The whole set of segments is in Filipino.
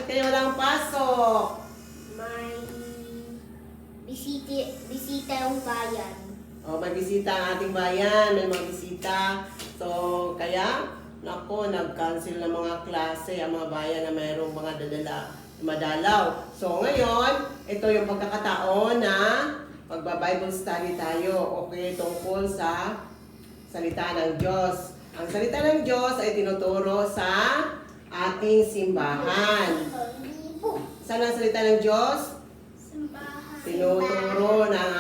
Bakit kayo walang pasok? May bisita yung bayan. Oh, may bisita ang ating bayan, may mga bisita. So, kaya, nako, nag-cancel ng mga klase ang mga bayan na mayroong mga madalaw. So, ngayon, ito yung pagkakataon na magba-Bible study tayo. Okay, tungkol sa salita ng Diyos. Ang salita ng Diyos ay tinuturo sa ating simbahan. Saan ang salita ng Diyos? Simbahan. Tinuturo ng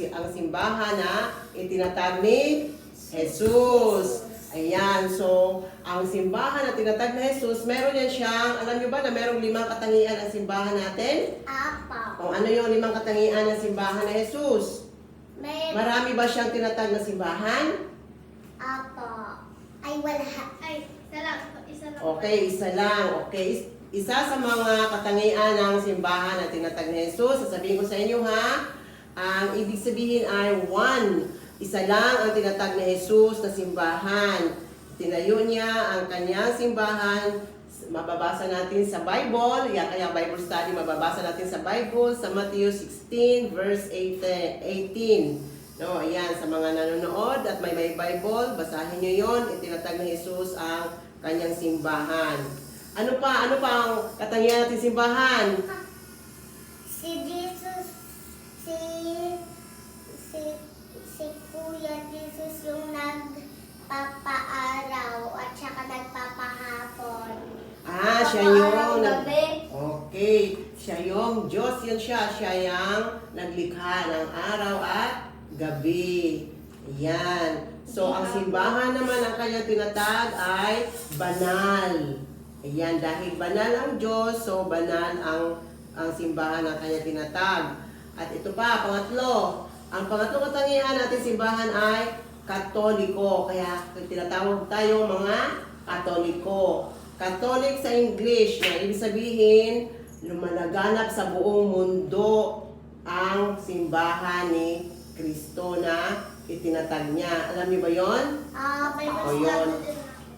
ang simbahan na itinatag ni Jesus. Ayan, so ang simbahan na tinatag ni Jesus, meron yan siyang, alam nyo ba na merong 5 katangian ang simbahan natin? Apo. O ano yung 5 katangian ng simbahan ni Jesus? Marami ba siyang tinatag na simbahan? Apo. Ay, wala. Ay, isa lang. Okay, isa lang. Okay, isa sa mga katangian ng simbahan na tinatag ni Jesus, sasabihin ko sa inyo ha, ang ibig sabihin ay 1. Isa lang ang tinatag ni Jesus na simbahan. Tinayo niya ang kanyang simbahan. Mababasa natin sa Bible. Kaya Bible study, mababasa natin sa Bible sa Matthew 16 verse 18. No, ayan, sa mga nanonood at may Bible, basahin niyo yon. Itinatag ni Jesus ang kanyang simbahan. Ano pa ang katangian natin simbahan? Si Jesus, si Kuya Jesus yung nagpapaaraw at saka nagpapahapon. Siya yung gabi. Okay, siya yung Diyos, yan siya. Siya yung naglikha ng araw at gabi. Ayan. So, ang simbahan naman ang kanyang tinatag ay banal. Ayan, dahil banal ang Diyos, so banal ang simbahan ng kanyang tinatag. At ito pa, pangatlo. Ang pangatlong katangian natin simbahan ay Katoliko. Kaya tinatawag tayo mga Katoliko. Catholic sa English, na ibig sabihin, lumalaganap sa buong mundo ang simbahan ni Kristo na itinatag niya. Alam niyo ba yon? May O yun.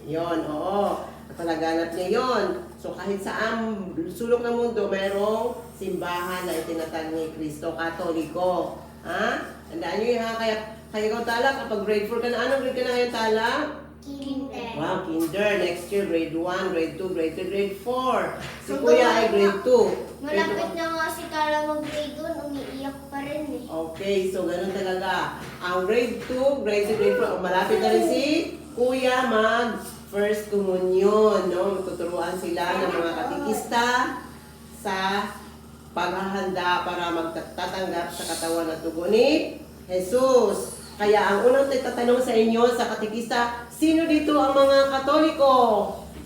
Yon, oo. Palaganap niya yon. So kahit saan sulok ng mundo, mayroong simbahan na itinatag ni Kristo, Katoliko. Ha? Tandaan niyo ha, kaya ikaw Tala, kapag grade 4 ka na, anong grade ka na ngayon Tala? Kinder. Wow, kinder. Next year, grade 1, grade 2, grade 3, grade 4. Si Kuya ay grade 2. Malapit na nga si Tara mag-grade 1, umiiyak pa rin eh. Okay, so ganun talaga. Ang grade 2, grade 3, grade 4, malapit na rin si Kuya mag first communion, no? Tuturuan sila ng mga katikista sa paghahanda para magtatanggap sa katawan at dugo ni Jesus. Kaya ang unang tatanong sa inyo sa katikista, sino dito ang mga Katoliko?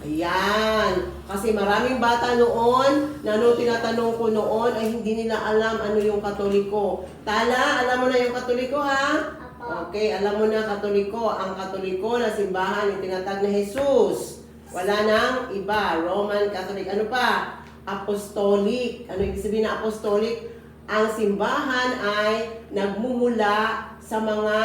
Ayan. Kasi maraming bata noon, na nung tinatanong ko noon, ay hindi nila alam ano yung Katoliko. Tala, alam mo na yung Katoliko ha? Okay, alam mo na Katoliko. Ang Katoliko na simbahan yung tinatag na Jesus. Wala nang iba. Roman Catholic. Ano pa? Apostolic. Ano ibig sabihin na apostolic? Ang simbahan ay nagmumula sa mga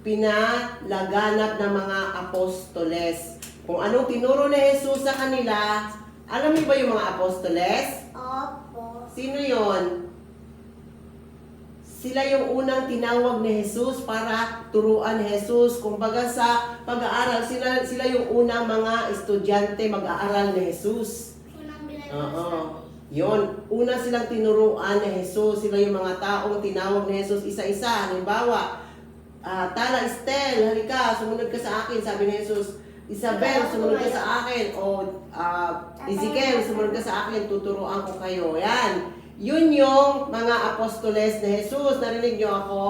pinalaganap ng mga apostoles. Kung anong tinuro ni Jesus sa kanila, alam niyo ba yung mga apostoles? Opo. Sino yon? Sila yung unang tinawag ni Jesus para turuan ni Jesus. Kumbaga sa pag-aaral, sila yung unang mga estudyante mag-aaral ni Jesus. Unang Oo. Yon, una silang tinuruan ni Jesus. Sila yung mga taong tinawag ni Jesus isa-isa. Halimbawa, Tala, Estel, halika, sumunod ka sa akin, sabi ni Jesus. Isabel, sumunod ka sa akin. O Ezekiel, sumunod ka sa akin, tuturuan ko kayo. Yan. Yun yung mga apostoles ni Jesus. Narinig niyo ako?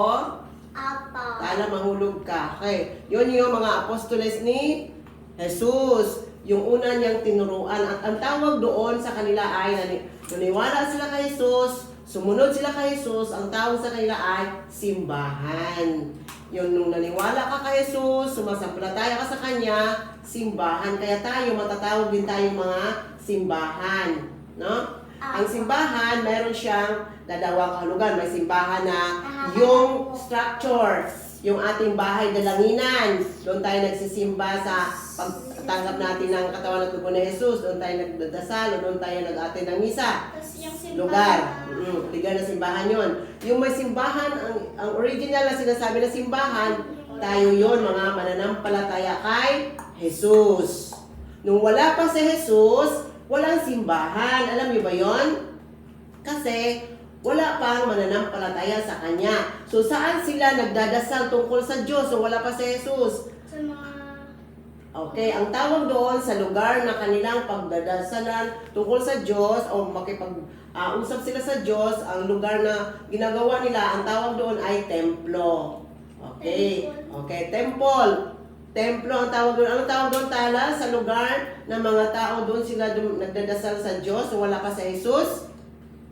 Apo. Tala, mahulog ka. Okay. Yun yung mga apostoles ni Jesus. Yung una niyang tinuruan. At ang tawag doon sa kanila ay naniwala sila kay Jesus, sumunod sila kay Jesus, ang tawag sa kanila ay simbahan. Yung nung naniwala ka kay Jesus, sumasampalataya ka sa Kanya, simbahan. Kaya tayo, matatawag din tayo mga simbahan. No? Ang simbahan, meron siyang dalawang kahulugan. May simbahan na yung structure, yung ating bahay dalanginan. Doon tayo nagsisimba sa pagtanggap natin ng katawan at dugo ni Jesus. Doon tayo nagdadasal, o doon tayo nag-attend ng misa. Tapos yung simbahan. Lugar. Lugar na simbahan yon. Yung may simbahan, ang original na sinasabi na simbahan, tayo yon mga mananampalataya kay Jesus. Nung wala pa si Jesus, walang simbahan. Alam niyo ba yon? Kasi wala pang mananampalataya sa Kanya. So saan sila nagdadasal tungkol sa Diyos nung wala pa si Jesus? Sa mga... Okay, ang tawag doon sa lugar na kanilang pagdadasalan tungkol sa Diyos o makipag-usap sila sa Diyos, ang lugar na ginagawa nila, ang tawag doon ay templo. Okay, okay, temple. Templo ang tawag doon. Anong tawag doon, Tala? Sa lugar na mga tao doon sila nagdadasal sa Diyos nung wala pa si Jesus?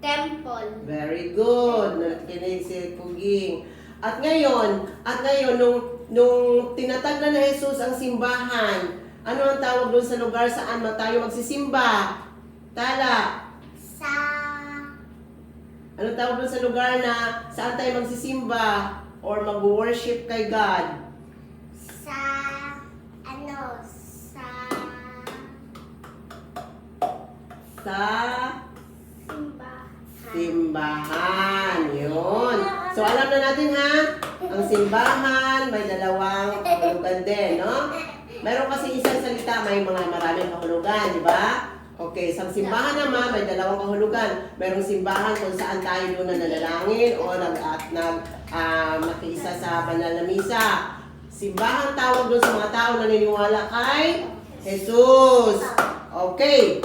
Temple. Very good. Nakikinig si Puging. At ngayon, nung tinatag na ni Jesus ang simbahan, ano ang tawag doon sa lugar saan tayo magsisimba? Tala. Sa... Ano tawag doon sa lugar na saan tayo magsisimba or mag-worship kay God? Sa... Ano? Sa... Sa Simbahan. simbahan. Yun. So, alam na natin ha, ang simbahan may dalawang kahulugan din, no? Meron kasi isang salita, may maraming kahulugan, di ba? Okay, sa simbahan naman, may dalawang kahulugan. Merong simbahan kung saan tayo doon na nanalangin o makiisa sa banal na misa. Simbahan tawag doon sa mga tao na naniniwala kay Jesus. Okay.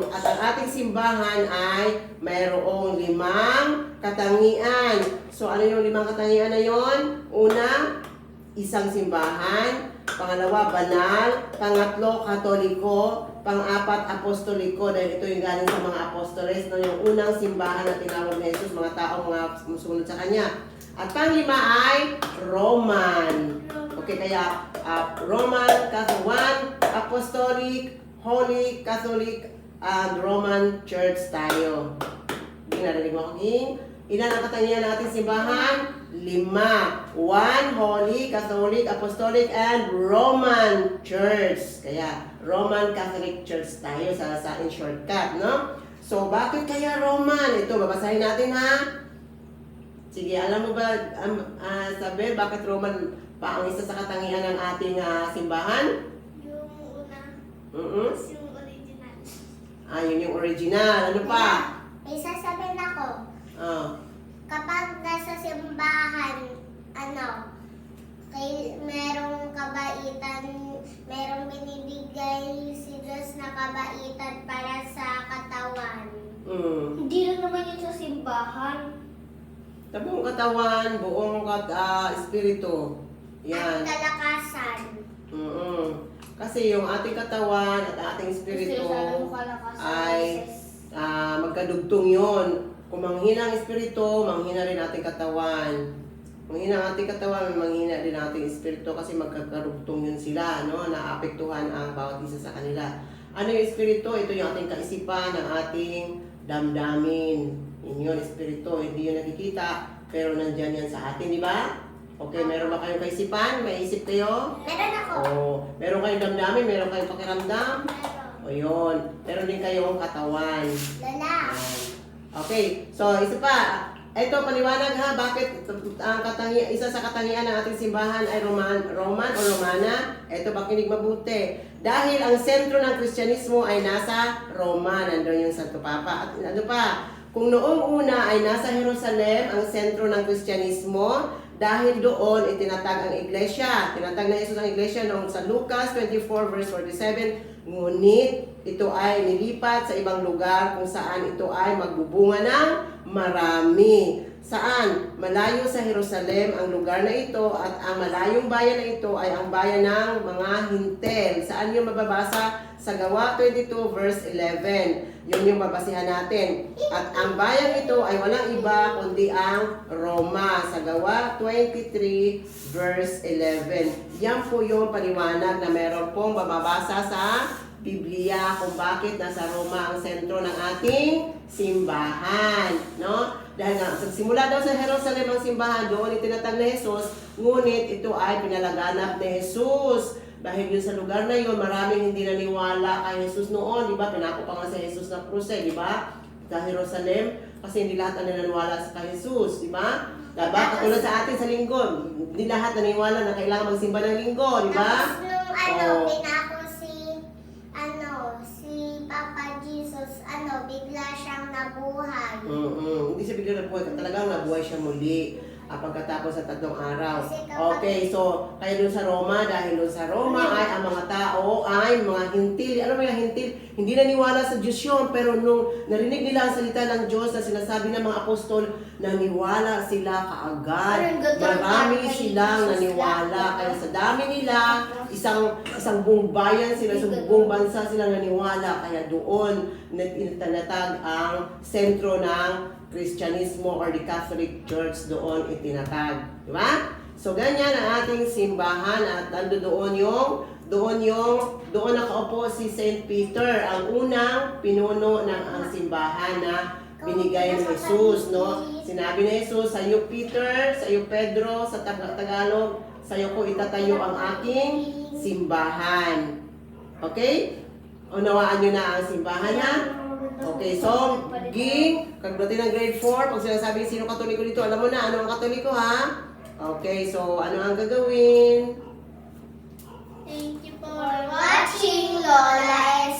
At ang ating simbahan ay mayroong 5 katangian. So, ano yung 5 katangian na yon? Una, isang simbahan. Pangalawa, banal. Pangatlo, katoliko. Pang-apat, apostoliko. Dahil ito yung galing sa mga apostoles. No? Yung unang simbahan na tinawag ni Jesus, mga tao, mga sumusunod sa Kanya. At pang-5 ay Roman. Okay, kaya Roman, Catholic, Apostolic, Holy, Catholic, and Roman Church tayo. Hindi narinig mo, King? Ilan ang katangian ng ating simbahan? 5. 1, Holy, Catholic, Apostolic, and Roman Church. Kaya, Roman Catholic Church tayo sa in shortcut, no? So, bakit kaya Roman? Ito, babasahin natin, ha? Sige, alam mo ba, sabi, bakit Roman pa ang isa sa katangian ng ating simbahan? Yung una. Tapos Yung original. yun yung original. Ano pa? May sasabihin ako. Kapag nasa simbahan, merong kabaitan, merong binibigay si Diyos na kabaitan para sa katawan. Hindi lang naman yun sa simbahan. Buong katawan, buong espiritu. At Yan. kalakasan. Kasi yung ating katawan at ating espiritu ay magkadugtong yun. Kung manghina ang espiritu, manghina rin ating katawan. Manghina ang ating katawan, manghina din ang ating espiritu kasi magkakadugtong yun sila, no? Naapektuhan ang bawat isa sa kanila. Ano yung espiritu? Ito yung ating kaisipan, ang ating damdamin. Yun yun, espiritu. Hindi yun nakikita, pero nandyan yan sa atin, di ba? Okay, meron ba kayong kaisipan? May isip kayo? Meron ako. Meron kayong damdamin, meron kayong pakiramdam? Meron. O yun, meron din kayong katawan. Lala. Okay, so isa pa. Ito, paliwanag ha, bakit isa sa katangian ng ating simbahan ay Roman o Romana? Ito, pakinig mabuti. Dahil ang sentro ng Kristyanismo ay nasa Roma, nandun yung Santo Papa. At ano pa, kung noong una ay nasa Jerusalem ang sentro ng Kristyanismo, dahil doon itinatag ang iglesia. Tinatag na Jesus ang iglesia noong sa Lucas 24 verse 47. Ngunit ito ay nilipat sa ibang lugar kung saan ito ay magbubunga ng marami. Saan? Malayo sa Jerusalem ang lugar na ito at ang malayong bayan na ito ay ang bayan ng mga Hintel. Saan yung mababasa? Sa Gawa 22 verse 11. Yun yung babasihan natin. At ang bayan ito ay walang iba kundi ang Roma. Sa Gawa 23 verse 11. Yan po yung paliwanag na meron pong bababasa sa Biblia kung bakit nasa Roma ang sentro ng ating simbahan, no? Dahil nga, simula daw sa Jerusalem ang simbahan, doon itinatag ni Jesus, ngunit ito ay pinalaganap ni Jesus. Dahil yun sa lugar na yun, maraming hindi naniwala kay Jesus noon, di ba? Pinako pa nga si Jesus ng kruse, di ba? Sa Jerusalem, kasi hindi lahat ang naniniwala sa kay Jesus, di ba? Diba? Katulad sa atin sa linggo, hindi lahat naniniwala na kailangan magsimba ng linggo, di ba? Tapos Oh. nung pinako si Papa Jesus, bigla siyang nabuhay. Hindi siya bigla nabuhay, talagang nabuhay siya muli pagkatapos sa 3 araw. Kasi kapag- Okay, so kaya doon sa Roma, dahil doon sa Roma ay ang mga tao ay mga hintil. Ano ba yung hintil? Hindi naniwala sa Diyos yun, pero nung narinig nila ang salita ng Diyos na sinasabi ng mga apostol, naniwala sila kaagad. Marami silang naniwala. Kaya sa dami nila, isang buong bayan sila, sa buong bansa sila naniwala. Kaya doon itinatag ang sentro ng Kristyanismo or the Catholic Church, doon itinatag. Di ba? So, ganyan ang ating simbahan at doon nakaupo si St. Peter, ang unang pinuno ng ang simbahan na binigay ni Jesus, no? Sinabi ni Jesus, sa iyo Peter, sa iyo Pedro, sa Tagalog, sa iyo ko itatayo ang aking simbahan. Okay? Unawaan nyo na ang simbahan, ha? Okay, so, ging, kagdating ng grade 4, pag sinasabi sino katoliko dito, alam mo na, ano ang katoliko, ha? Okay, so, ano ang gagawin? Thank you for watching Lola